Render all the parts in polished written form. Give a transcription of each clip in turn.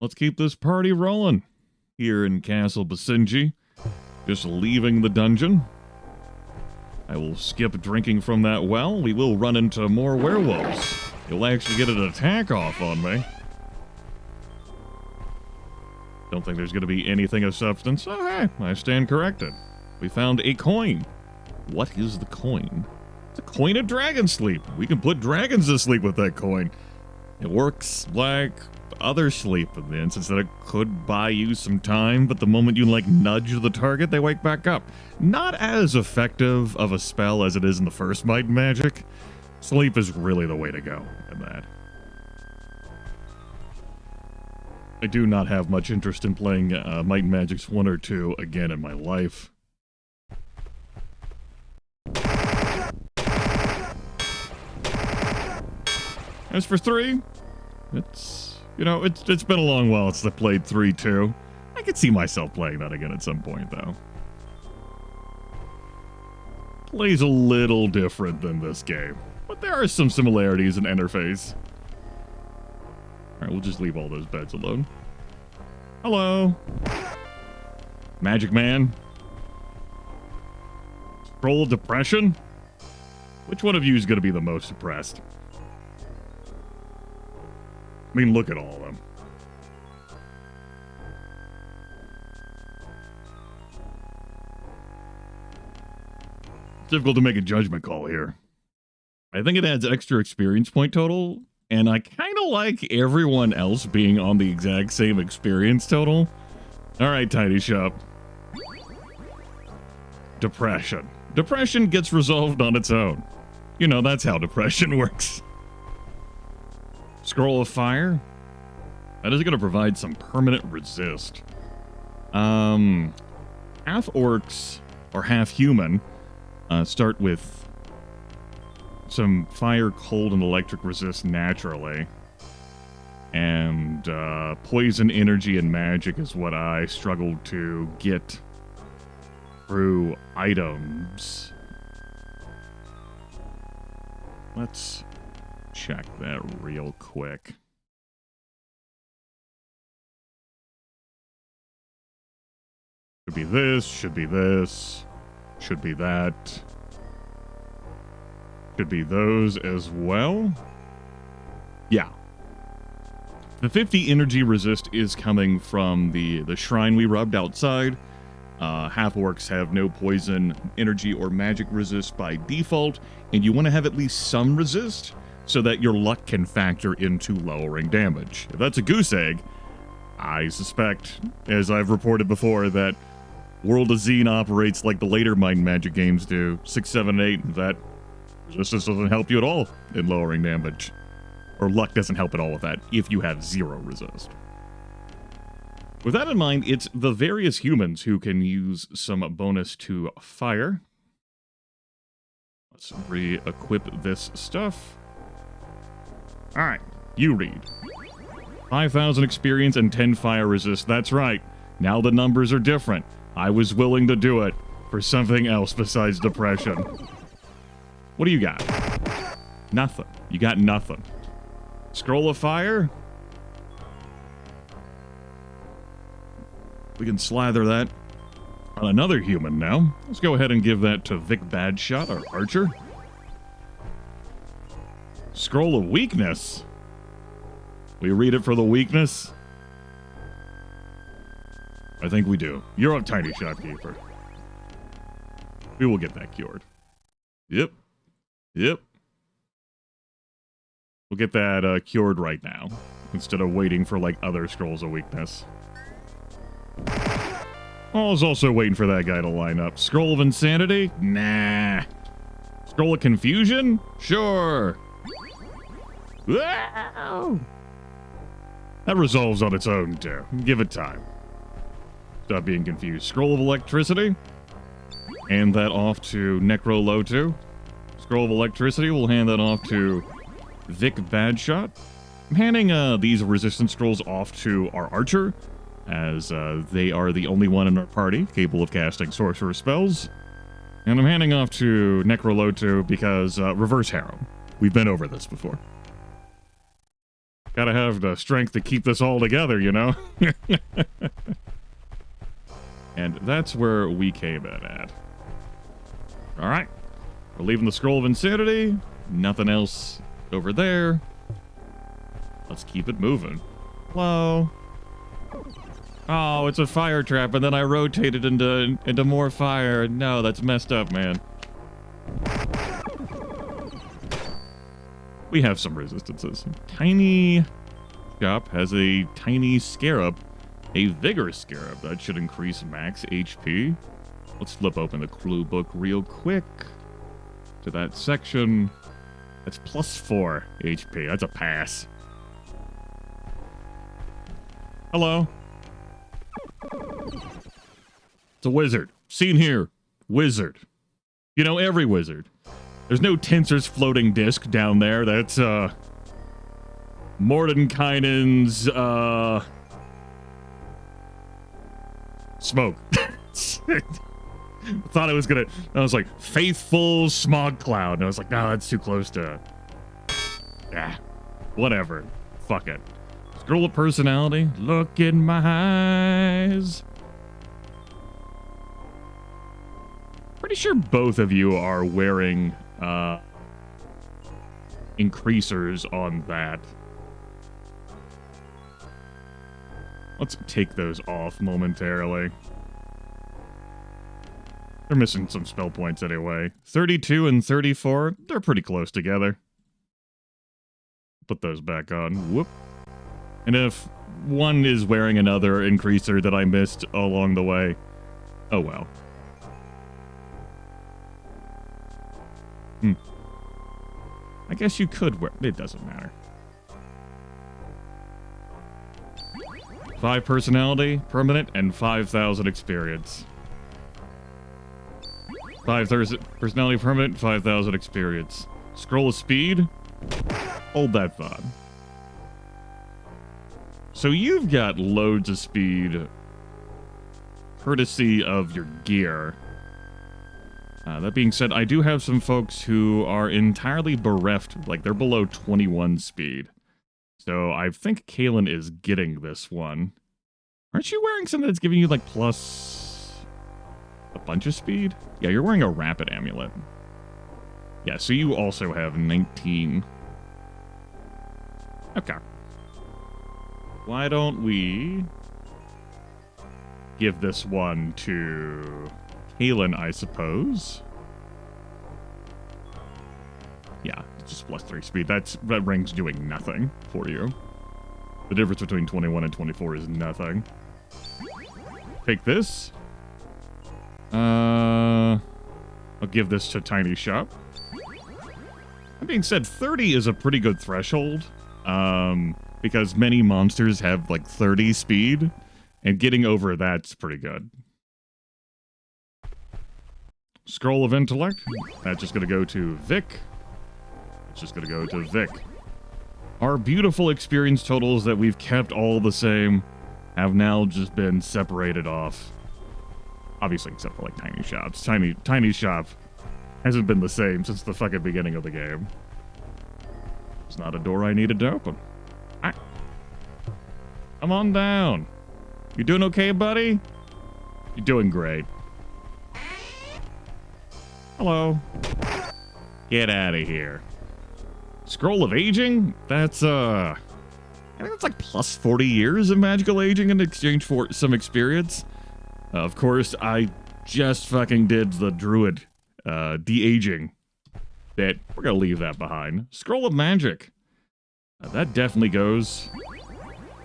Let's keep this party rolling. Here in Castle Basenji. Just leaving the dungeon. I will skip drinking from that well. We will run into more werewolves. You'll actually get an attack off on me. Don't think there's going to be anything of substance. Oh, hey, I stand corrected. We found a coin. What is the coin? It's a coin of dragon sleep. We can put dragons to sleep with that coin. It works like other sleep in the instance that it could buy you some time, but the moment you, like, nudge the target, they wake back up. Not as effective of a spell as it is in the first Might and Magic. Sleep is really the way to go in that. I do not have much interest in playing Might and Magic's 1 or 2 again in my life. As for 3, it's, you know, it's been a long while since I played 3 too. I could see myself playing that again at some point, though. Plays a little different than this game, but there are some similarities in interface. Alright, we'll just leave all those beds alone. Hello! Magic Man? Scroll of Depression? Which one of you is going to be the most depressed? I mean, look at all of them. It's difficult to make a judgment call here. I think it adds extra experience point total, and I kind of like everyone else being on the exact same experience total. Alright, Tidy Shop. Depression. Depression gets resolved on its own. You know, that's how depression works. Scroll of Fire. That is going to provide some permanent resist. Half orcs, or half human, start with some fire, cold, and electric resist naturally. And poison, energy, and magic is what I struggled to get through items. Let's check that real quick. Should be this, should be this, should be that. Could be those as well. Yeah. The 50 energy resist is coming from the shrine we rubbed outside. Half-orcs have no poison, energy, or magic resist by default, and you want to have at least some resist so that your luck can factor into lowering damage. If that's a goose egg, I suspect, as I've reported before, that World of Xeen operates like the later Might and Magic games do, 6, 7, 8, that resistance doesn't help you at all in lowering damage. Or luck doesn't help at all with that if you have 0 resist. With that in mind, it's the various humans who can use some bonus to fire. Let's re-equip this stuff. Alright, you read. 5,000 experience and 10 fire resist. That's right. Now the numbers are different. I was willing to do it for something else besides depression. What do you got? Nothing. You got nothing. Scroll of Fire? We can slather that on another human now. Let's go ahead and give that to Vic Badshot, our archer. Scroll of Weakness. We read it for the weakness? I think we do. You're a tiny shopkeeper. We will get that cured. Yep. Yep. We'll get that cured right now, instead of waiting for, like, other scrolls of weakness. I was also waiting for that guy to line up. Scroll of Insanity? Nah. Scroll of Confusion? Sure. Wow. That resolves on its own, too. Give it time. Stop being confused. Scroll of Electricity? Hand that off to Necrolotu. Scroll of Electricity, we'll hand that off to Vic Badshot. I'm handing these resistance scrolls off to our archer, as they are the only one in our party capable of casting sorcerer spells. And I'm handing off to Necrolotu because Reverse Harrow. We've been over this before. Gotta have the strength to keep this all together, you know? And that's where we came in at. Alright. We're leaving the Scroll of Insanity. Nothing else over there. Let's keep it moving. Hello. Oh, it's a fire trap, and then I rotated into more fire. No, that's messed up, man. We have some resistances. Tiny shop has a tiny scarab. A vigorous scarab. That should increase max HP. Let's flip open the clue book real quick. To that section. That's +4 HP. That's a pass. Hello. It's a wizard. Seen here. Wizard. You know, every wizard. There's no Tensor's floating disc down there. That's, Mordenkainen's, smoke. Thought I was gonna... I was like, faithful smog cloud. And I was like, no, that's too close to... Yeah. Whatever. Fuck it. Scroll of personality. Look in my eyes. Pretty sure both of you are wearing increasers on that. Let's take those off momentarily. They're missing some spell points anyway. 32 and 34, they're pretty close together. Put those back on. Whoop. And if one is wearing another increaser that I missed along the way, oh well. I guess you could wear... It doesn't matter. 5 personality, permanent, and 5,000 experience. 5,000 personality, permanent, 5,000 experience. Scroll of speed. Hold that thought. So you've got loads of speed, courtesy of your gear. That being said, I do have some folks who are entirely bereft, like they're below 21 speed. So I think Kalen is getting this one. Aren't you wearing something that's giving you like plus a bunch of speed? Yeah, you're wearing a rapid amulet. Yeah, so you also have 19. Okay. Why don't we give this one to Kalen, I suppose? Yeah, it's just +3 speed. That ring's doing nothing for you. The difference between 21 and 24 is nothing. Take this. I'll give this to Tiny Shop. That being said, 30 is a pretty good threshold. Because many monsters have like 30 speed, and getting over that's pretty good. Scroll of Intellect. That's just going to go to Vic. It's just going to go to Vic. Our beautiful experience totals that we've kept all the same have now just been separated off. Obviously, except for like Tiny Shops. Tiny Shop hasn't been the same since the fucking beginning of the game. It's not a door I needed to open. Alright. Come on down. You doing okay, buddy? You're doing great. Hello. Get out of here. Scroll of Aging? That's, I think that's like plus 40 years of magical aging in exchange for some experience. Of course, I just fucking did the druid, de-aging bit. We're gonna leave that behind. Scroll of Magic. That definitely goes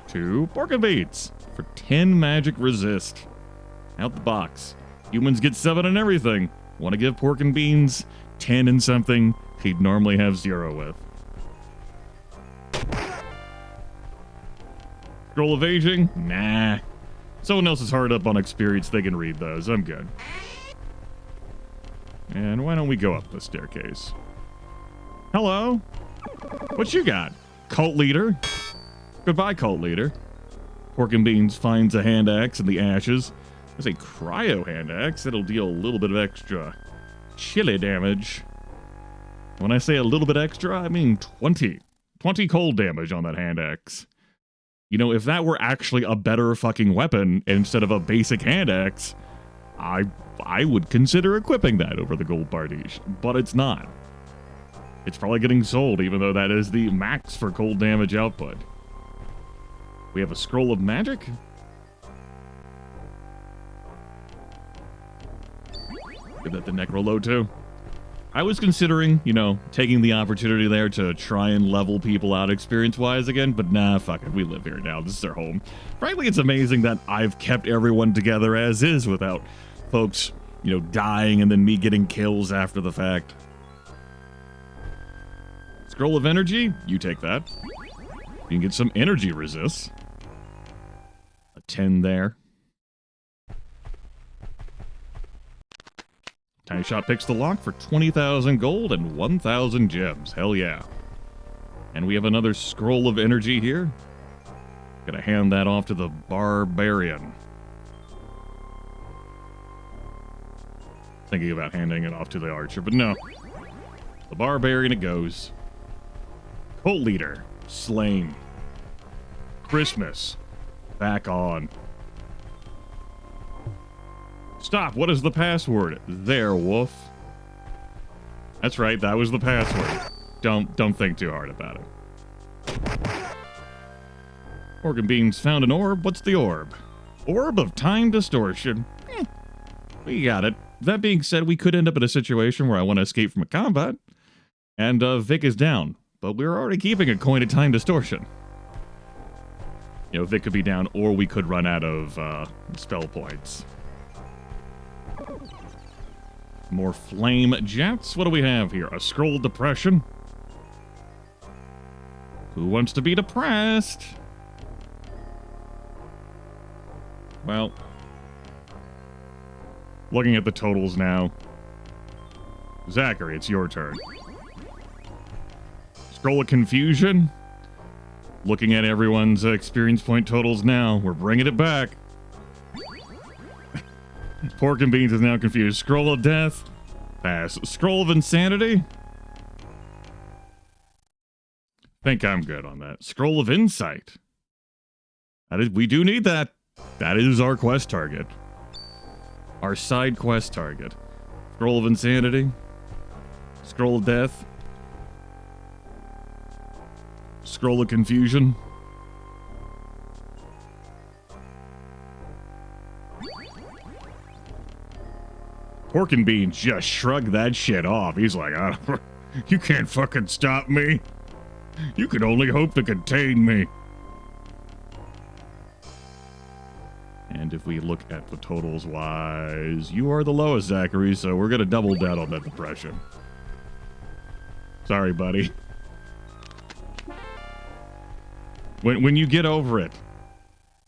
to Pork and Beats for 10 magic resist. Out the box. Humans get 7 and everything. Want to give Pork and Beans 10 and something he'd normally have 0 with. Scroll of Aging? Nah. Someone else is hard up on experience. They can read those. I'm good. And why don't we go up the staircase? Hello? What you got? Cult leader? Goodbye, cult leader. Pork and Beans finds a hand axe in the ashes. There's a cryo hand axe that'll deal a little bit of extra chili damage. When I say a little bit extra, I mean 20 20 cold damage on that hand axe. You know, if that were actually a better fucking weapon instead of a basic hand axe, I would consider equipping that over the gold bardiche, but it's not. It's probably getting sold, even though that is the max for cold damage output. We have a scroll of magic. Give that the necrolo too. I was considering, you know, taking the opportunity there to try and level people out experience-wise again, but nah, fuck it. We live here now. This is our home. Frankly, it's amazing that I've kept everyone together as is without folks, you know, dying and then me getting kills after the fact. Scroll of energy, you take that. You can get some energy resists. A 10 there. Tiny Shot picks the lock for 20,000 gold and 1,000 gems. Hell yeah. And we have another Scroll of Energy here. Gonna hand that off to the Barbarian. Thinking about handing it off to the Archer, but no. The Barbarian it goes. Cult Leader, slain. Christmas, back on. Stop, what is the password? There, wolf. That's right, that was the password. Don't think too hard about it. Pork and Beans found an orb. What's the orb? Orb of Time Distortion. We got it. That being said, we could end up in a situation where I want to escape from a combat, and Vic is down. But we're already keeping a coin of Time Distortion. You know, Vic could be down, or we could run out of spell points. More flame jets. What do we have here? A Scroll of Depression. Who wants to be depressed? Well, looking at the totals now. Zachary, it's your turn. Scroll of Confusion. Looking at everyone's experience point totals now. We're bringing it back. Pork and Beans is now confused. Scroll of Death. Pass. Scroll of Insanity. Think I'm good on that. Scroll of Insight. We do need that. That is our quest target. Our side quest target. Scroll of Insanity. Scroll of Death. Scroll of Confusion. Pork and Beans just shrugged that shit off. He's like, you can't fucking stop me. You could only hope to contain me. And if we look at the totals wise, you are the lowest, Zachary, so we're going to double down on that depression. Sorry, buddy. When you get over it,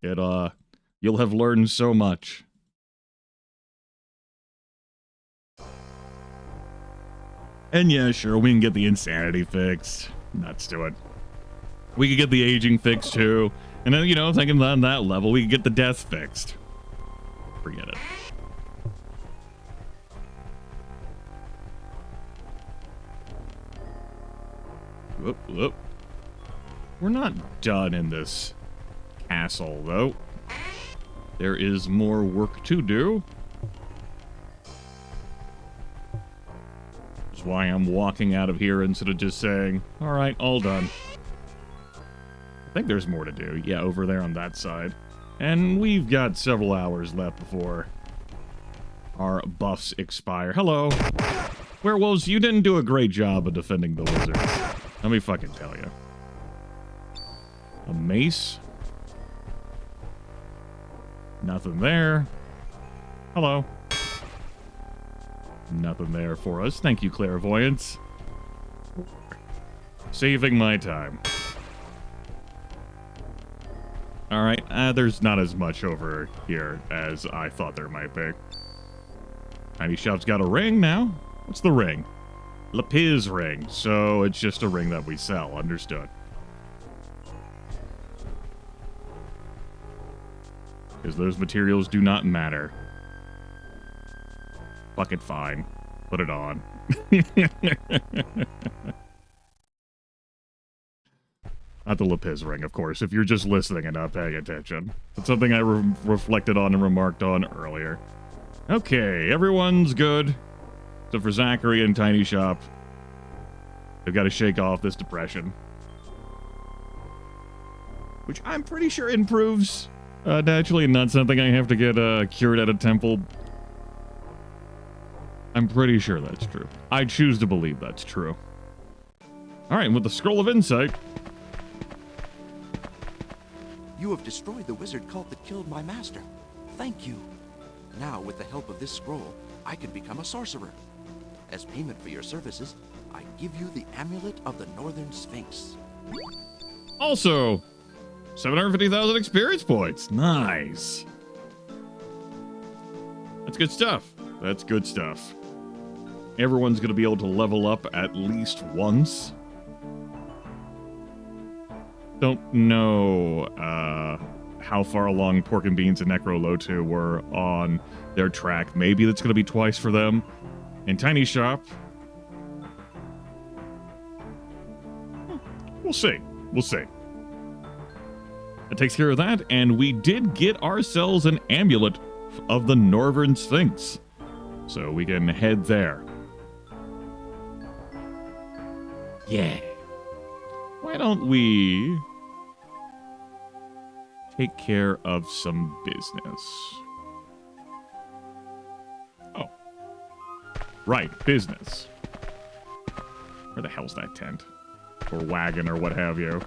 you'll have learned so much. And yeah, sure, we can get the insanity fixed. Nuts to it. We could get the aging fixed too. And then, you know, thinking on that level, we could get the death fixed. Forget it. Whoop, whoop. We're not done in this castle, though. There is more work to do. Which is why I'm walking out of here instead of just saying, all right, all done. I think there's more to do. Yeah, over there on that side. And we've got several hours left before our buffs expire. Hello. Werewolves, you didn't do a great job of defending the wizards. Let me fucking tell you. A mace. Nothing there. Hello. Nothing there for us. Thank you, clairvoyance. Saving my time. Alright, there's not as much over here as I thought there might be. Tiny Shop's got a ring now. What's the ring? Lapis ring. So it's just a ring that we sell. Understood. Because those materials do not matter. Fuck it, fine. Put it on. Not the Lapis ring, of course, if you're just listening and not paying attention. It's something I reflected on and remarked on earlier. Okay, everyone's good. Except for Zachary and Tiny Shop. They've got to shake off this depression. Which I'm pretty sure improves naturally, and not something I have to get cured at a temple. I'm pretty sure that's true. I choose to believe that's true. Alright, with the Scroll of Insight. You have destroyed the wizard cult that killed my master. Thank you. Now, with the help of this scroll, I can become a sorcerer. As payment for your services, I give you the Amulet of the Northern Sphinx. Also, 750,000 experience points. Nice. That's good stuff. That's good stuff. Everyone's going to be able to level up at least once. Don't know how far along Pork and Beans and Necrolotu were on their track. Maybe that's going to be twice for them. And Tiny Shop. We'll see. We'll see. That takes care of that, and we did get ourselves an amulet of the Northern Sphinx. So we can head there. Yeah. Why don't we take care of some business? Oh. Right, business. Where the hell's that tent? Or wagon or what have you?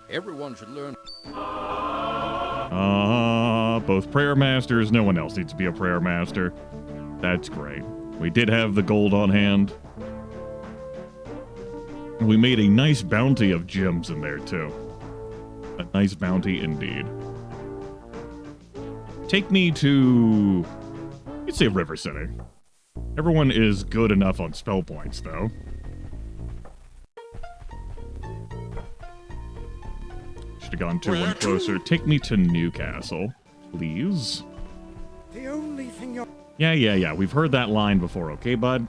Everyone should learn. Both prayer masters. No one else needs to be a prayer master. That's great. We did have the gold on hand. We made a nice bounty of gems in there, too. A nice bounty indeed. Take me to... you'd say River City. Everyone is good enough on spell points, though. Should have gone 2-1 closer. Take me to Newcastle, please. The only thing you're... Yeah. We've heard that line before, okay, bud?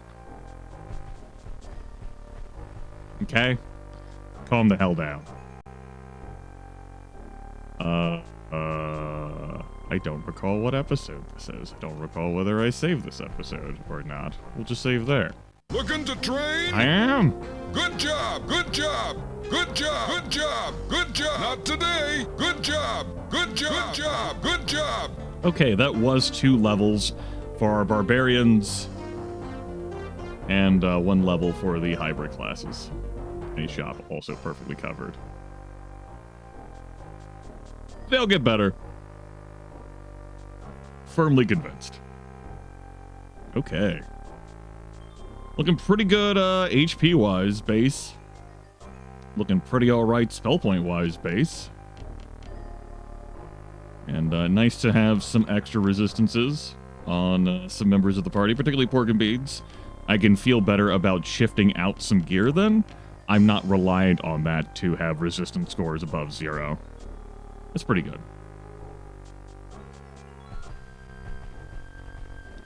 Okay? Calm the hell down. I don't recall what episode this is. I don't recall whether I saved this episode or not. We'll just save there. Looking to train? I am. Good job, good job, good job, good job, good job. Not today. Good job, good job, good job, good job. Okay, that was 2 levels for our barbarians and 1 level for the hybrid classes. A shop also perfectly covered. They'll get better. Firmly convinced. Okay. Looking pretty good HP-wise base. Looking pretty alright spell point-wise base. And nice to have some extra resistances on some members of the party, particularly Pork and Beans. I can feel better about shifting out some gear then. I'm not reliant on that to have resistance scores above 0. That's pretty good.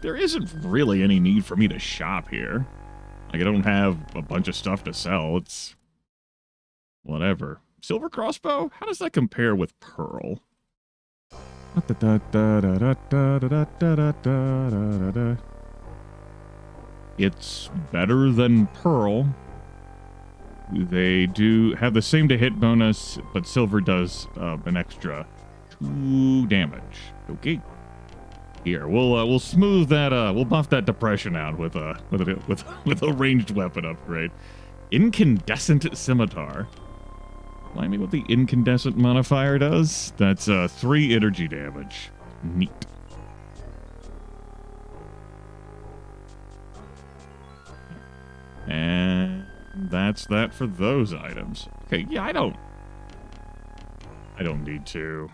There isn't really any need for me to shop here. Like, I don't have a bunch of stuff to sell. It's... whatever. Silver crossbow? How does that compare with pearl? It's better than pearl. They do have the same to hit bonus, but silver does an extra 2 damage. Okay. Here, we'll smooth that. We'll buff that depression out with a ranged weapon upgrade. Incandescent scimitar. Remind me what the incandescent modifier does. That's 3 energy damage. Neat. And that's that for those items. Okay, yeah, I don't need to.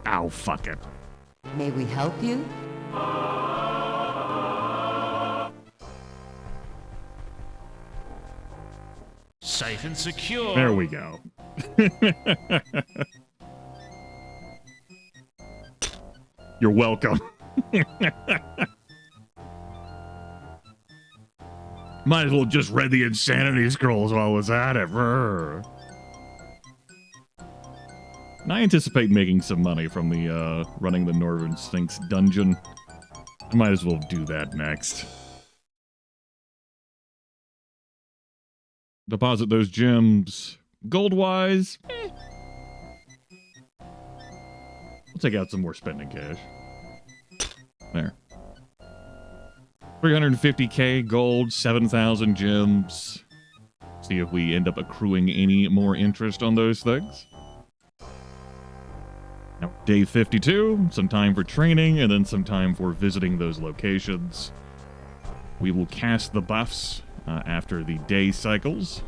Ow, fuck it. May we help you? Safe and secure. There we go. You're welcome. Might as well just read the insanity scrolls while I was at it. Brr. And I anticipate making some money from the running the Northern Sphinx dungeon. I might as well do that next. Deposit those gems. Gold-wise, We'll take out some more spending cash. There. 350k gold, 7,000 gems. See if we end up accruing any more interest on those things. Now, day 52, some time for training, and then some time for visiting those locations. We will cast the buffs after the day cycles.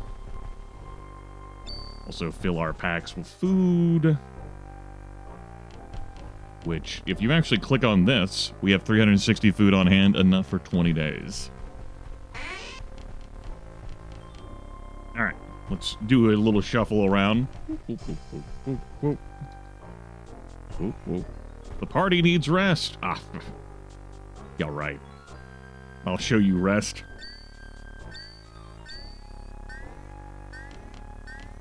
Also fill our packs with food. Which, if you actually click on this, we have 360 food on hand, enough for 20 days. Alright, let's do a little shuffle around. The party needs rest. Ah, yeah, right. I'll show you rest.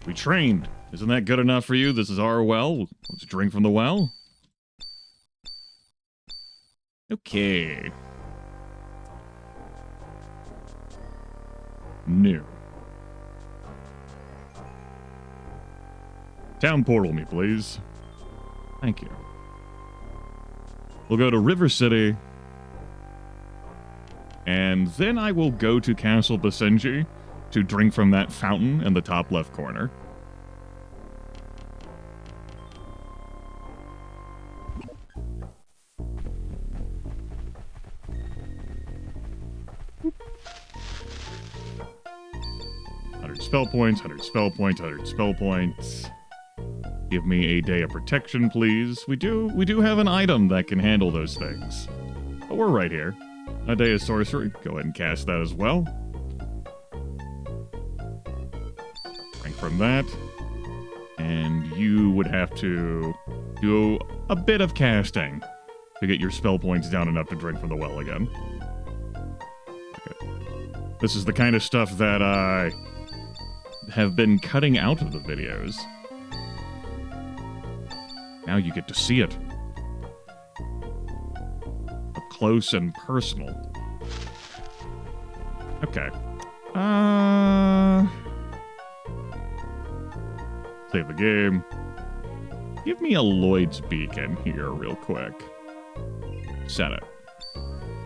We trained. Isn't that good enough for you? This is our well. Let's drink from the well. Okay. New. Town portal me, please. Thank you. We'll go to River City. And then I will go to Castle Basenji to drink from that fountain in the top left corner. Spell points, 100 spell points, 100 spell points. Give me a day of protection, please. We do have an item that can handle those things. But we're right here. A day of sorcery. Go ahead and cast that as well. Drink from that. And you would have to do a bit of casting to get your spell points down enough to drink from the well again. Okay. This is the kind of stuff that I have been cutting out of the videos. Now you get to see it. Up close and personal. Okay. Save the game. Give me a Lloyd's Beacon here real quick. Set it.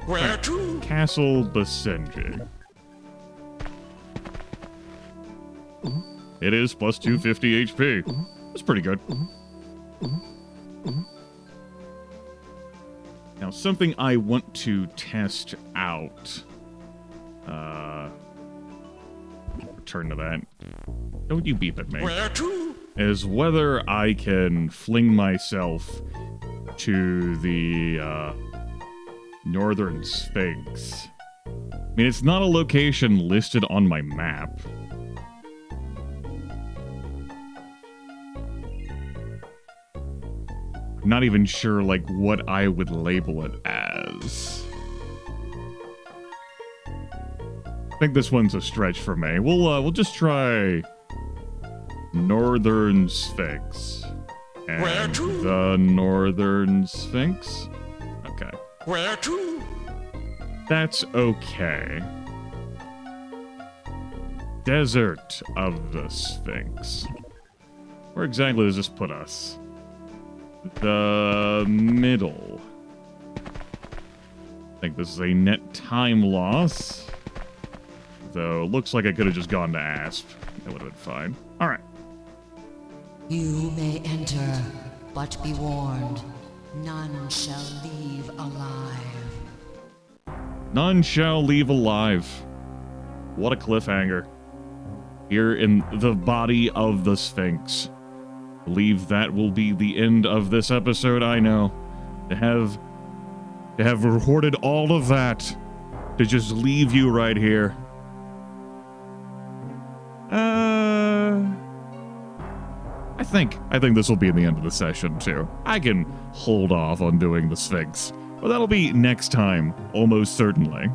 Where to? Castle Basenji. It is plus 250 HP. That's pretty good. Now, something I want to test out. Return to that. Don't you beep at me. Where to? Is whether I can fling myself to the Northern Sphinx. I mean, it's not a location listed on my map. I'm not even sure, like, what I would label it as. I think this one's a stretch for me. We'll just try Northern Sphinx. And Where to? the Northern Sphinx? Okay. Where to? That's okay. Desert of the Sphinx. Where exactly does this put us? The middle. I think this is a net time loss. Though, looks like I could have just gone to Asp. That would have been fine. Alright. You may enter, but be warned, none shall leave alive. None shall leave alive. What a cliffhanger. Here in the body of the Sphinx. Believe that will be the end of this episode, I know. To have recorded all of that, to just leave you right here. I think this will be in the end of the session, too. I can hold off on doing the Sphinx, but that'll be next time, almost certainly.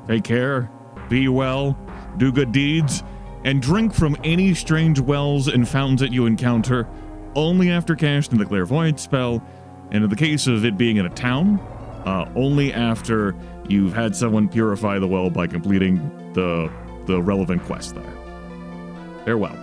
Take care, be well, do good deeds, and drink from any strange wells and fountains that you encounter, only after casting the Clairvoyant spell, and in the case of it being in a town, only after you've had someone purify the well by completing the relevant quest there. Farewell.